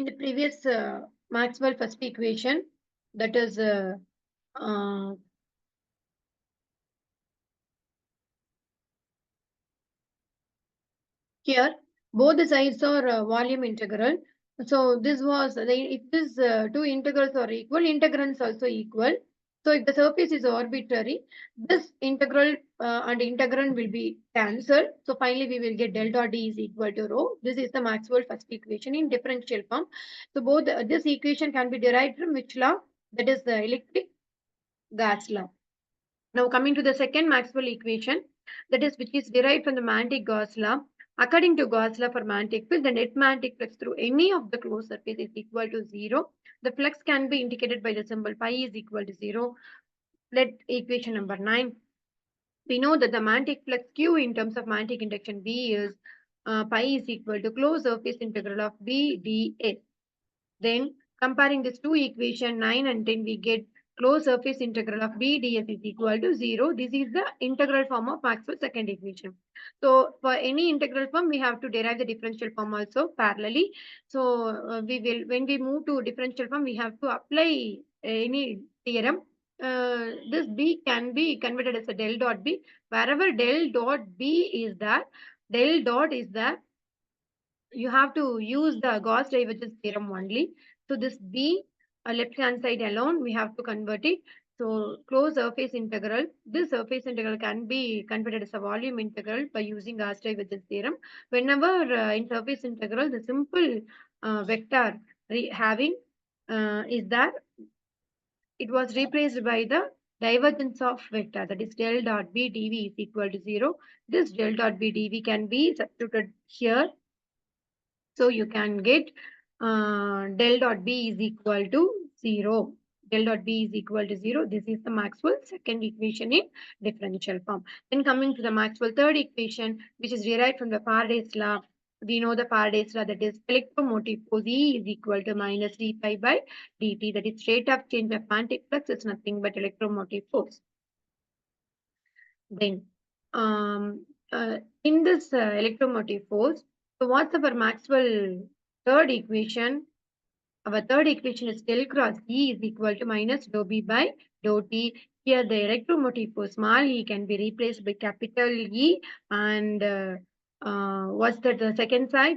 In the previous Maxwell first equation, that is uh, here, both the sides are volume integral. So this was if these two integrals are equal, integrands also equal. So if the surface is arbitrary, this integral and integrand will be cancelled. So finally we will get del dot d is equal to rho. This is the Maxwell first equation in differential form. So both this equation can be derived from which law? That is the electric gas law. Now coming to the second Maxwell equation, that is which is derived from the magnetic Gauss law. According to Gauss law for magnetic field, the net magnetic flux through any of the closed surface is equal to 0. The flux can be indicated by the symbol pi is equal to 0. Let equation number 9. We know that the magnetic flux Q in terms of magnetic induction B is pi is equal to closed surface integral of B ds. Then comparing these two equations 9 and 10, we get closed surface integral of B ds is equal to 0. This is the integral form of Maxwell's second equation. So for any integral form, we have to derive the differential form also parallelly. So we will, when we move to differential form, we have to apply any theorem. This B can be converted as a del dot B. Wherever del dot B is there, del dot is there, you have to use the Gauss divergence theorem only. So this B, left hand side alone, we have to convert it. So closed surface integral, this surface integral can be converted as a volume integral by using Gauss divergence theorem. Whenever in surface integral, the simple vector having is that it was replaced by the divergence of vector, that is del dot B dV is equal to 0. This del dot B dV can be substituted here. So you can get del dot B is equal to 0. Del dot B is equal to 0. This is the Maxwell's second equation in differential form. Then coming to the Maxwell third equation, which is derived from the Faraday's law. We know the Faraday's law, that is electromotive force E is equal to minus d phi by dt. That is rate of change of magnetic flux is nothing but electromotive force. Then in this electromotive force, so what's our Maxwell third equation? Our third equation is del cross E is equal to minus dou B by dou T. Here the electromotive force small e can be replaced by capital E, and what's that the second side?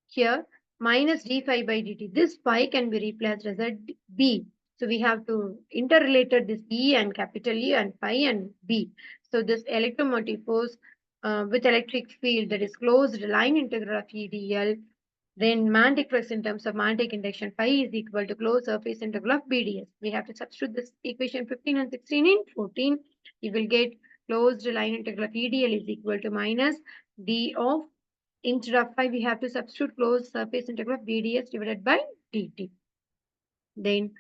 Here minus d phi by dt. This phi can be replaced as a B. So we have to interrelated this E and capital E and phi and B. So this electromotive force with electric field, that is closed line integral of EDL. Then magnetic flux in terms of magnetic induction phi is equal to closed surface integral of BDS. We have to substitute this equation 15 and 16 in 14. You will get closed line integral of EDL is equal to minus d of, instead of phi we have to substitute closed surface integral of BDS divided by dt. Then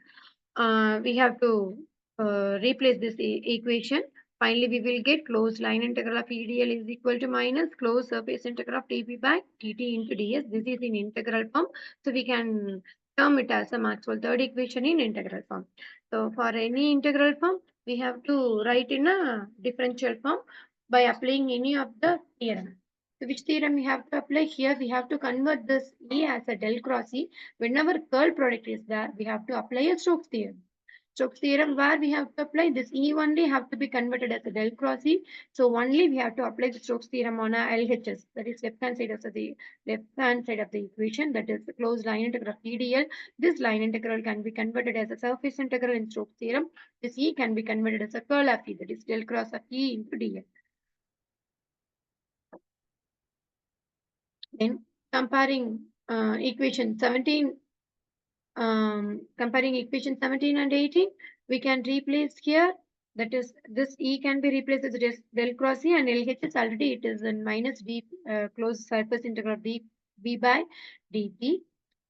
we have to replace this equation. Finally, we will get closed line integral of EDL is equal to minus closed surface integral of dP by dt into ds. This is in integral form. So we can term it as a Maxwell third equation in integral form. So for any integral form, we have to write in a differential form by applying any of the theorem. So which theorem we have to apply here? We have to convert this E as a del cross E. Whenever curl product is there, we have to apply a Stokes theorem. Stokes theorem where we have to apply this E only have to be converted as a del cross E. So only we have to apply the Stokes theorem on a LHS, that is left hand side of the equation, that is the closed line integral of EDL. This line integral can be converted as a surface integral in Stokes theorem. This E can be converted as a curl of E, that is del cross of E into dl. Then comparing equation 17 comparing equation 17 and 18, we can replace here. That is, this E can be replaced as del cross E, and LHS already it is in minus d closed surface integral of b by dt.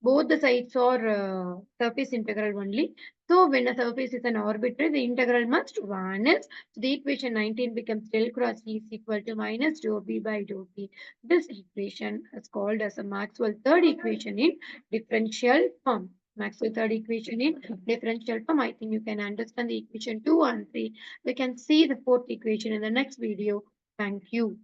Both the sides are surface integral only. So when a surface is an arbitrary, the integral must vanish. So the equation 19 becomes del cross E is equal to minus dou B by dou T. This equation is called as a Maxwell third equation in differential form. Maxwell third equation in differential form. I think you can understand the equation 2 and 3. We can see the fourth equation in the next video. Thank you.